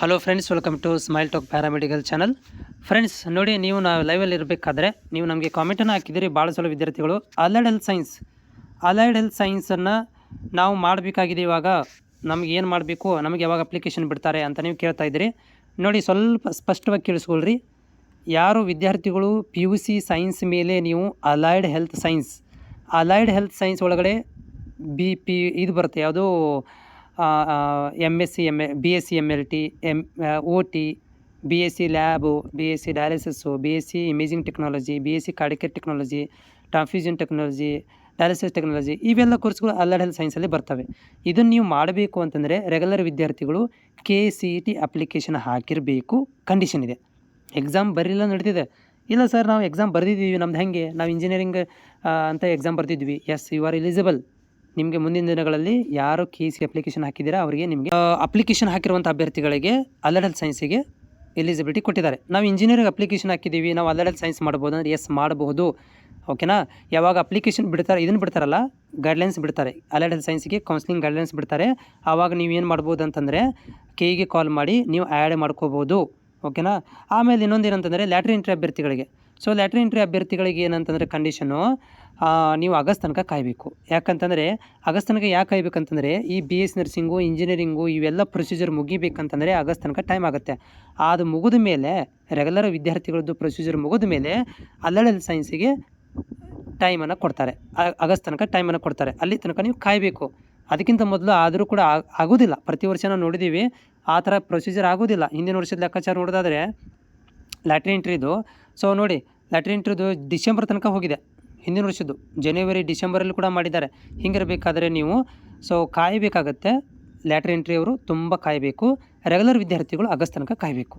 Hello friends, welcome to smile talk paramedical channel. Friends ನೋಡಿ, ನೀವು ನಾವು ಲೈವಲ್ಲಿ ಇರಬೇಕಾದ್ರೆ ನೀವು ನಮಗೆ ಕಾಮೆಂಟನ್ನು ಹಾಕಿದ್ದೀರಿ ಭಾಳ ಸಲ ವಿದ್ಯಾರ್ಥಿಗಳು. ಅಲೈಡ್ ಹೆಲ್ತ್ ಸೈನ್ಸನ್ನು ನಾವು ಮಾಡಬೇಕಾಗಿದೆ. ಇವಾಗ ನಮ್ಗೆ ಏನು ಮಾಡಬೇಕು, ನಮಗೆ ಯಾವಾಗ ಅಪ್ಲಿಕೇಶನ್ ಬಿಡ್ತಾರೆ ಅಂತ ನೀವು ಕೇಳ್ತಾ ಇದ್ದೀರಿ. ನೋಡಿ, ಸ್ವಲ್ಪ ಸ್ಪಷ್ಟವಾಗಿ ಕೇಳಿಸ್ಕೊಳ್ರಿ. ಯಾರು ವಿದ್ಯಾರ್ಥಿಗಳು PUC ಸೈನ್ಸ್ ಮೇಲೆ ನೀವು ಅಲೈಡ್ ಹೆಲ್ತ್ ಸೈನ್ಸ್ ಒಳಗಡೆ ಇದು ಬರುತ್ತೆ, ಯಾವುದು MSc BSc MLT OT BSc lab, BSc dialysis, BSc imaging technology, BSc cardiac technology, transfusion technology, dialysis technology, ಇವೆಲ್ಲ ಕೋರ್ಸ್ಗಳು ಅಲೈಡ್ ಹೆಲ್ತ್ ಸೈನ್ಸಲ್ಲಿ ಬರ್ತವೆ. ಇದನ್ನು ನೀವು ಮಾಡಬೇಕು ಅಂತಂದರೆ ರೆಗ್ಯುಲರ್ ವಿದ್ಯಾರ್ಥಿಗಳು KCET ಅಪ್ಲಿಕೇಶನ್ ಹಾಕಿರಬೇಕು. ಕಂಡೀಷನ್ ಇದೆ. ಎಕ್ಸಾಮ್ ಬರೀಲ್ಲ ನಡೀತಿದೆ. ಇಲ್ಲ ಸರ್, ನಾವು ಎಕ್ಸಾಮ್ ಬರೆದಿದ್ದೀವಿ, ನಮ್ದು ಹೆಂಗೆ, ನಾವು ಇಂಜಿನಿಯರಿಂಗ್ ಅಂತ ಎಕ್ಸಾಮ್ ಬರೆದಿದ್ವಿ. Yes, you are eligible. ನಿಮಗೆ ಮುಂದಿನ ದಿನಗಳಲ್ಲಿ ಯಾರು KCET ಅಪ್ಲಿಕೇಶನ್ ಹಾಕಿದ್ದೀರಾ ಅವರಿಗೆ, ನಿಮಗೆ ಅಪ್ಲಿಕೇಶನ್ ಹಾಕಿರುವಂಥ ಅಭ್ಯರ್ಥಿಗಳಿಗೆ ಅಲೈಡ್ ಹೆಲ್ತ್ ಸೈನ್ಸಿಗೆ ಎಲಿಜಿಬಿಲಿಟಿ ಕೊಟ್ಟಿದ್ದಾರೆ. ನಾವು ಇಂಜಿನಿಯರಿಂಗ್ ಅಪ್ಲಿಕೇಶನ್ ಹಾಕಿದ್ದೀವಿ, ನಾವು ಅಲೈಡ್ ಹೆಲ್ತ್ ಸೈನ್ಸ್ ಮಾಡ್ಬೋದು ಅಂದರೆ ಎಸ್ ಮಾಡಬಹುದು. ಓಕೆನಾ? ಯಾವಾಗ ಅಪ್ಲಿಕೇಶನ್ ಬಿಡ್ತಾರೆ, ಇದನ್ನು ಬಿಡ್ತಾರಲ್ಲ, ಗೈಡ್ಲೈನ್ಸ್ ಬಿಡ್ತಾರೆ, ಅಲೈಡ್ ಹೆಲ್ತ್ ಸೈನ್ಸಿಗೆ ಕೌನ್ಸಿಲಿಂಗ್ ಗೈಡ್ಲೈನ್ಸ್ ಬಿಡ್ತಾರೆ. ಆವಾಗ ನೀವು ಏನು ಮಾಡ್ಬೋದು ಅಂತಂದರೆ KEಗೆ ಕಾಲ್ ಮಾಡಿ ನೀವು ಆ್ಯಡ್ ಮಾಡ್ಕೋಬೋದು. ಓಕೆನಾ? ಆಮೇಲೆ ಇನ್ನೊಂದು ಏನಂತಂದರೆ ಲ್ಯಾಟ್ರಿ ಎಂಟ್ರಿ ಅಭ್ಯರ್ಥಿಗಳಿಗೆ. ಸೊ ಲ್ಯಾಟ್ರಿ ಎಂಟ್ರಿ ಅಭ್ಯರ್ಥಿಗಳಿಗೆ ಏನಂತಂದರೆ ಕಂಡೀಷನು, ನೀವು ಆಗಸ್ಟ್ ತನಕ ಕಾಯಬೇಕು. ಯಾಕಂತಂದರೆ ಆಗಸ್ಟ್ ತನಕ ಯಾಕೆ ಕಾಯಬೇಕಂತಂದರೆ ಈ BS ನರ್ಸಿಂಗು, ಇಂಜಿನಿಯರಿಂಗು ಇವೆಲ್ಲ ಪ್ರೊಸೀಜರ್ ಮುಗಿಬೇಕಂತಂದರೆ ಆಗಸ್ಟ್ ತನಕ ಟೈಮ್ ಆಗುತ್ತೆ. ಅದು ಮುಗಿದ ಮೇಲೆ, ರೆಗ್ಯುಲರ್ ವಿದ್ಯಾರ್ಥಿಗಳದ್ದು ಪ್ರೊಸೀಜರ್ ಮುಗಿದ ಮೇಲೆ ಅಲೈಡ್ ಹೆಲ್ತ್ ಸೈನ್ಸಿಗೆ ಟೈಮನ್ನು ಕೊಡ್ತಾರೆ. ಆಗಸ್ಟ್ ತನಕ ಟೈಮನ್ನು ಕೊಡ್ತಾರೆ. ಅಲ್ಲಿ ತನಕ ನೀವು ಕಾಯಬೇಕು. ಅದಕ್ಕಿಂತ ಮೊದಲು ಆದರೂ ಕೂಡ ಆಗೋದಿಲ್ಲ. ಪ್ರತಿ ವರ್ಷ ನಾವು ನೋಡಿದ್ದೀವಿ, ಆ ಥರ ಪ್ರೊಸೀಜರ್ ಆಗೋದಿಲ್ಲ. ಹಿಂದಿನ ವರ್ಷದ ಲೆಕ್ಕಾಚಾರ ನೋಡೋದಾದರೆ ಲ್ಯಾಟ್ರಿ ಎಂಟ್ರಿದು, ಸೊ ನೋಡಿ, ಲ್ಯಾಟ್ರಿ ಎಂಟ್ರಿದು ಡಿಸೆಂಬರ್ ತನಕ ಹೋಗಿದೆ. ಹಿಂದಿನ ವರ್ಷದ್ದು ಜನವರಿ ಡಿಸೆಂಬರಲ್ಲಿ ಕೂಡ ಮಾಡಿದ್ದಾರೆ. ಹಿಂಗಿರಬೇಕಾದ್ರೆ ನೀವು ಕಾಯಬೇಕಾಗತ್ತೆ. ಲ್ಯಾಟ್ರಿ ಎಂಟ್ರಿ ಅವರು ತುಂಬ ಕಾಯಬೇಕು. ರೆಗ್ಯುಲರ್ ವಿದ್ಯಾರ್ಥಿಗಳು ಆಗಸ್ಟ್ ತನಕ ಕಾಯಬೇಕು.